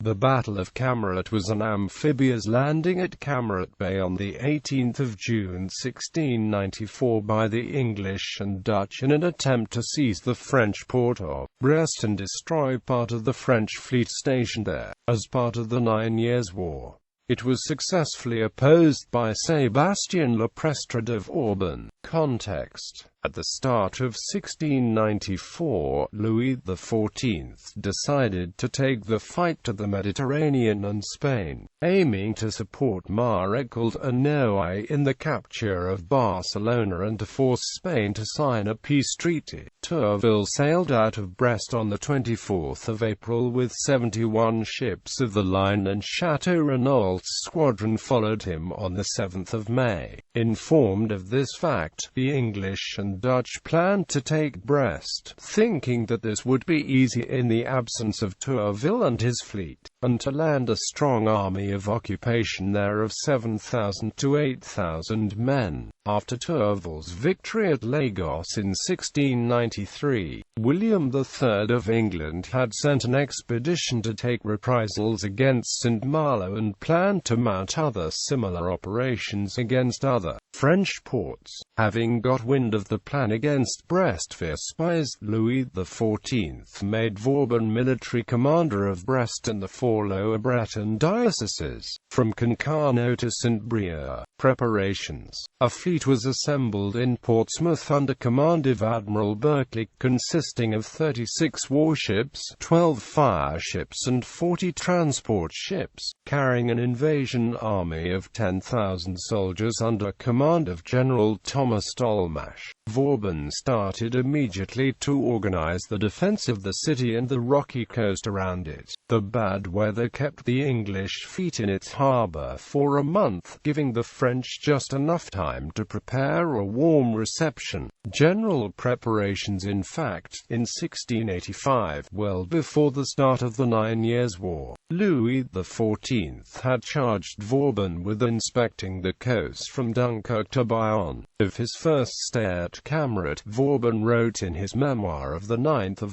The Battle of Camaret was an amphibious landing at Camaret Bay on 18 June 1694 by the English and Dutch in an attempt to seize the French port of Brest and destroy part of the French fleet stationed there. As part of the 9 Years' War, it was successfully opposed by Sébastien le Prestre de Vauban. Context: at the start of 1694, Louis XIV decided to take the fight to the Mediterranean and Spain, aiming to support Marechal Noailles in the capture of Barcelona and to force Spain to sign a peace treaty. Tourville sailed out of Brest on 24 April with 71 ships of the line, and Chateau Renault's squadron followed him on 7 May. Informed of this fact, the English and Dutch planned to take Brest, thinking that this would be easy in the absence of Tourville and his fleet, and to land a strong army of occupation there of 7,000 to 8,000 men. After Tourville's victory at Lagos in 1693, William III of England had sent an expedition to take reprisals against St. Malo and planned to mount other similar operations against other French ports. Having got wind of the plan against Brest via spies, Louis XIV made Vauban military commander of Brest and the four Lower Breton dioceses, from Concarneau to Saint-Brieuc. Preparations. A fleet was assembled in Portsmouth under command of Admiral Berkeley, consisting of 36 warships, 12 fireships and 40 transport ships, carrying an invasion army of 10,000 soldiers under command of General Thomas Tolmache. Vauban started immediately to organize the defense of the city and the rocky coast around it. The bad weather kept the English fleet in its harbor for a month, giving the French just enough time to prepare a warm reception. General preparations. In fact, in 1685, well before the start of the 9 Years' War, Louis XIV had charged Vauban with inspecting the coast from Dunkirk to Bayonne. Of his first stay at Camaret, Vauban wrote in his memoir of 9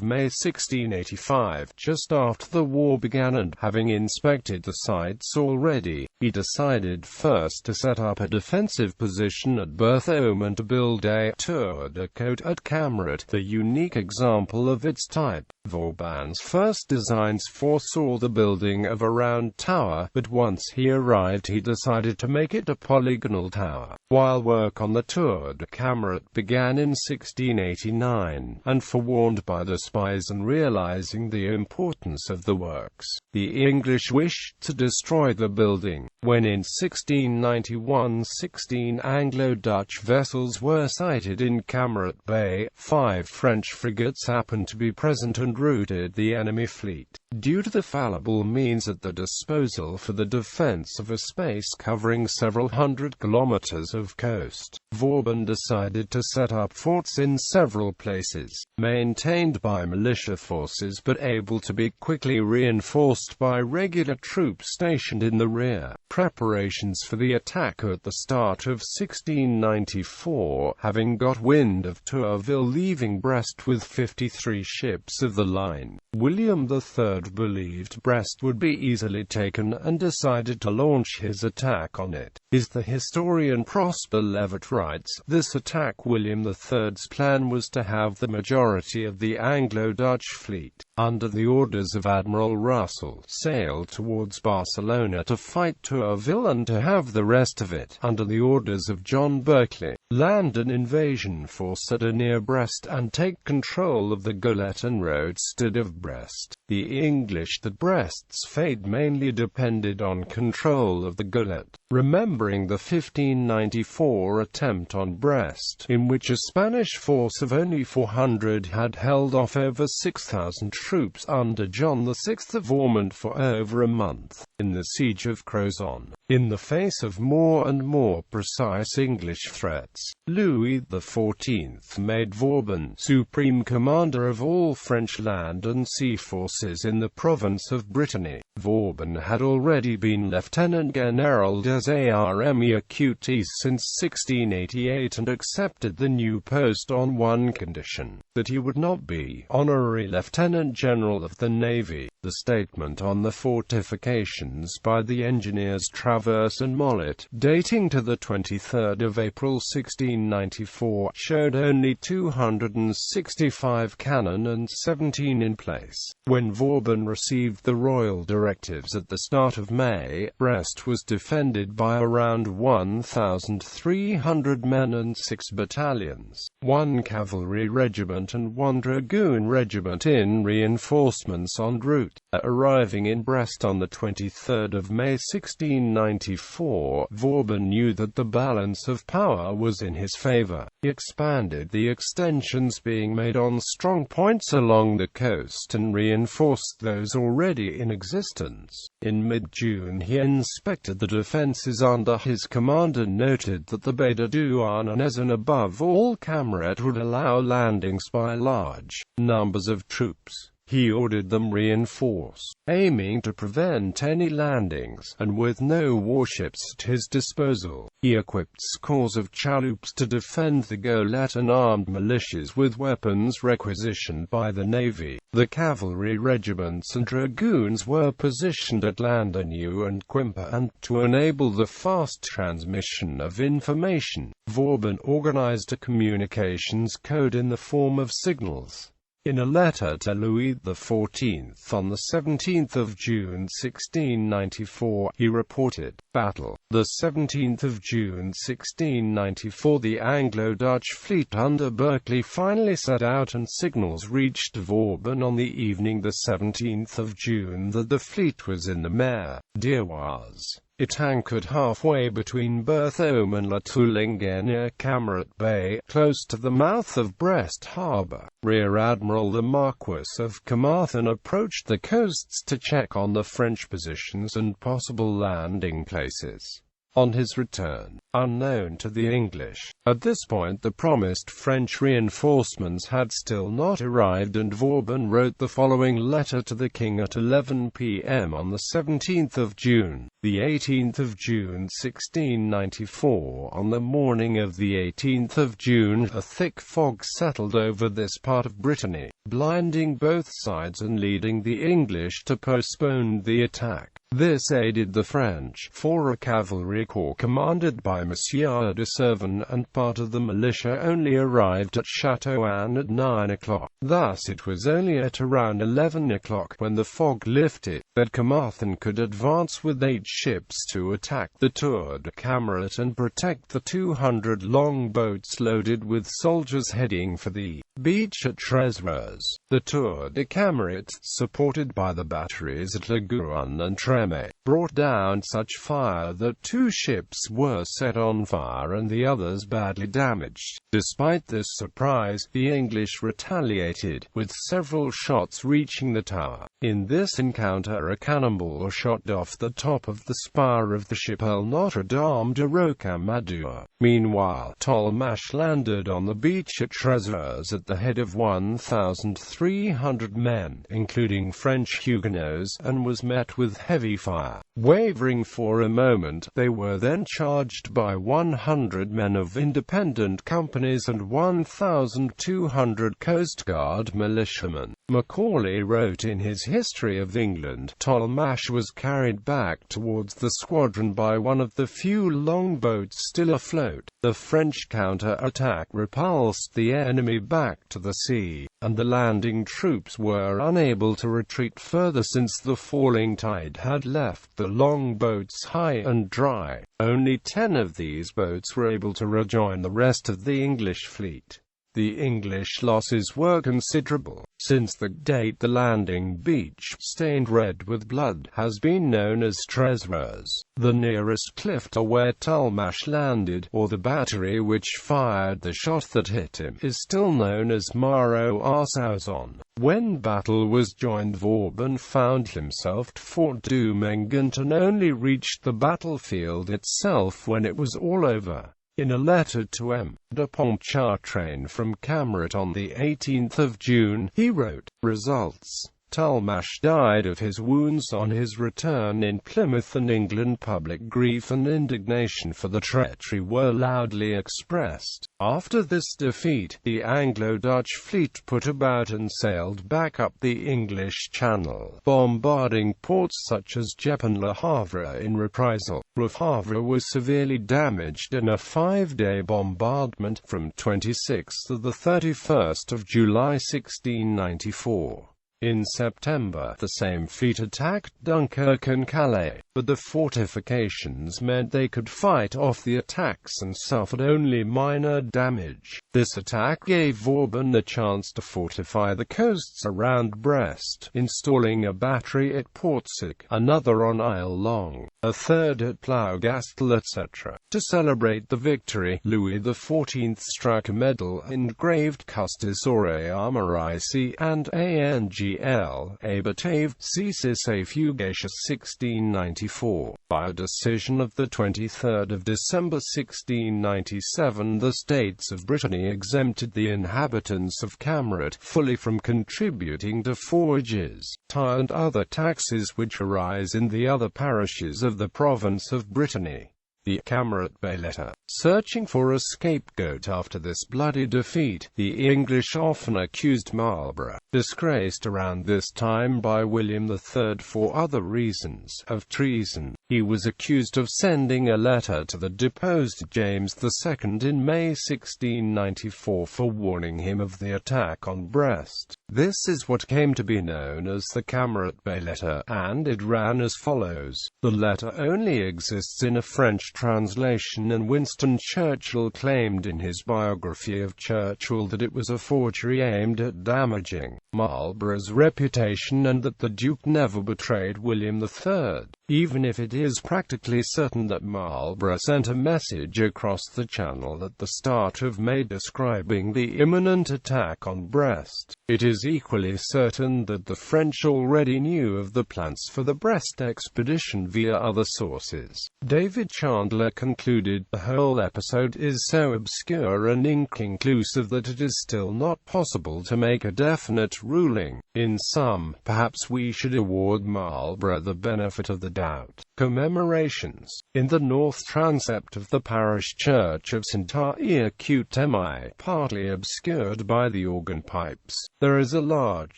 May 1685, just after the war began and, having inspected the sites already, he decided first to set up a defensive position at Berthoum and to build a tour de côte at Camaret, the unique example of its type. Vauban's first designs foresaw the building of a round tower, but once he arrived he decided to make it a polygonal tower. While work on the Tour de Camaret began in 1689, and forewarned by the spies and realizing the importance of the works, the English wished to destroy the building. When in 1691 16 Anglo-Dutch vessels were sighted in Camaret Bay, 5 French frigates happened to be present and routed the enemy fleet. Due to the fallible means at the disposal for the defense of a space covering several hundred kilometers of coast, Vauban decided to set up forts in several places, maintained by militia forces but able to be quickly reinforced by regular troops stationed in the rear. Preparations for the attack. At the start of 1694, having got wind of Tourville leaving Brest with 53 ships of the line, William III believed Brest would be easily taken and decided to launch his attack on it. The historian Prosper Levitt writes, this attack William III's plan was to have the majority of the Anglo-Dutch fleet, under the orders of Admiral Russell, sail towards Barcelona to fight Tourville and to have the rest of it, under the orders of John Berkeley, land an invasion force at or near Brest and take control of the Golette and roadstead of Brest. The English that Brest's fate mainly depended on control of the Golette, remembering the 1594 attempt on Brest, in which a Spanish force of only 400 had held off over 6,000 troops under John VI of Ormond for over a month. In the siege of Crozon, in the face of more and more precise English threats, Louis XIV made Vauban supreme commander of all French land and sea forces. forces in the province of Brittany. Vauban had already been Lieutenant General des Armées Écoutes since 1688 and accepted the new post on one condition, that he would not be honorary Lieutenant General of the Navy. The statement on the fortifications by the engineers Travers and Mollet, dating to the 23rd of April 1694, showed only 265 cannon and 17 in place. When Vauban received the royal directives at the start of May, Brest was defended by around 1,300 men and 6 battalions, 1 cavalry regiment and 1 dragoon regiment in reinforcements en route. Arriving in Brest on the 23rd of May 1694, Vauban knew that the balance of power was in his favor. He expanded the extensions being made on strong points along the coast and reinforced those already in existence. In mid-June he inspected the defenses under his command and noted that the Baie de Douarnenez and above all Camaret would allow landings by large numbers of troops. He ordered them reinforced, aiming to prevent any landings, and with no warships at his disposal, he equipped scores of chaloops to defend the Golette and armed militias with weapons requisitioned by the Navy. The cavalry regiments and dragoons were positioned at Landagneau and Quimper, and, to enable the fast transmission of information, Vauban organized a communications code in the form of signals. In a letter to Louis XIV on the 17th of June 1694, he reported, Battle, the 17th of June 1694, the Anglo-Dutch fleet under Berkeley finally set out and signals reached Vauban on the evening the 17th of June that the fleet was in the Mer d'Oise. It anchored halfway between Berthaume and La Toulingue near Camaret Bay, close to the mouth of Brest Harbour. Rear Admiral the Marquis of Carmarthen approached the coasts to check on the French positions and possible landing places. On his return, unknown to the English, at this point the promised French reinforcements had still not arrived, and Vauban wrote the following letter to the king at 11 p.m. on the 17th of June. The 18th of June 1694, on the morning of the 18th of June, a thick fog settled over this part of Brittany, blinding both sides and leading the English to postpone the attack. This aided the French, for a cavalry corps commanded by Monsieur de Servan and part of the militia only arrived at Châteauan at 9 o'clock. Thus it was only at around 11 o'clock, when the fog lifted, that Carmarthen could advance with 8 ships to attack the Tour de Camaret and protect the 200 longboats loaded with soldiers heading for the beach at Trézereuse. The Tour de Camaret, supported by the batteries at La Gouronne and Treme, brought down such fire that 2 ships were set on fire and the others badly damaged. Despite this surprise, the English retaliated, with several shots reaching the tower. In this encounter a cannonball shot off the top of the spire of the Chapelle Notre Dame de Rocamadour. Meanwhile, Tolmache landed on the beach at Trézereuse at the head of 1,300 men, including French Huguenots, and was met with heavy fire. Wavering for a moment, they were then charged by 100 men of independent companies and 1,200 Coast Guard militiamen. Macaulay wrote in his History of England, Tolmache was carried back towards the squadron by one of the few longboats still afloat. The French counter-attack repulsed the enemy back to the sea, and the landing troops were unable to retreat further since the falling tide had left the longboats high and dry. Only 10 of these boats were able to rejoin the rest of the English fleet. The English losses were considerable. Since the date the landing beach, stained red with blood, has been known as Trézereuse. The nearest cliff to where Tolmache landed, or the battery which fired the shot that hit him, is still known as Maro-Arsauzon. When battle was joined, Vauban found himself at Fort du Mengant and only reached the battlefield itself when it was all over. In a letter to M. de Pontchartrain from Camaret on the 18th of June, he wrote, Results. Talmash died of his wounds on his return in Plymouth, and England. Public grief and indignation for the treachery were loudly expressed. After this defeat, the Anglo-Dutch fleet put about and sailed back up the English Channel, bombarding ports such as Dieppe and Le Havre in reprisal. Le Havre was severely damaged in a 5-day bombardment from 26th to the 31st of July 1694. In September, the same fleet attacked Dunkirk and Calais, but the fortifications meant they could fight off the attacks and suffered only minor damage. This attack gave Vauban the chance to fortify the coasts around Brest, installing a battery at Portsic, another on Isle Long, a third at Plougastel, etc. To celebrate the victory, Louis XIV struck a medal engraved Custis Aure Armorici and Angel, a Batave, Ceasis a Fugacious 1694. By a decision of 23 December 1697, the States of Brittany exempted the inhabitants of Camaret fully from contributing to forges, tar and other taxes which arise in the other parishes of the province of Brittany. The Camaret Bay letter. Searching for a scapegoat after this bloody defeat, the English often accused Marlborough, disgraced around this time by William III for other reasons, of treason. He was accused of sending a letter to the deposed James II in May 1694 for warning him of the attack on Brest. This is what came to be known as the Camaret Bay letter, and it ran as follows. The letter only exists in a French translation, and Winston Churchill claimed in his biography of Churchill that it was a forgery aimed at damaging Marlborough's reputation and that the Duke never betrayed William III, even if it is practically certain that Marlborough sent a message across the Channel at the start of May describing the imminent attack on Brest. It is equally certain that the French already knew of the plans for the Brest expedition via other sources. David Chandler concluded, the whole episode is so obscure and inconclusive that it is still not possible to make a definite ruling. In sum, perhaps we should award Marlborough the benefit of the doubt. Commemorations. In the north transept of the parish church of St. Temi, partly obscured by the organ pipes, there is a large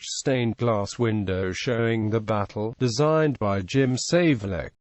stained glass window showing the battle, designed by Jim Savelec.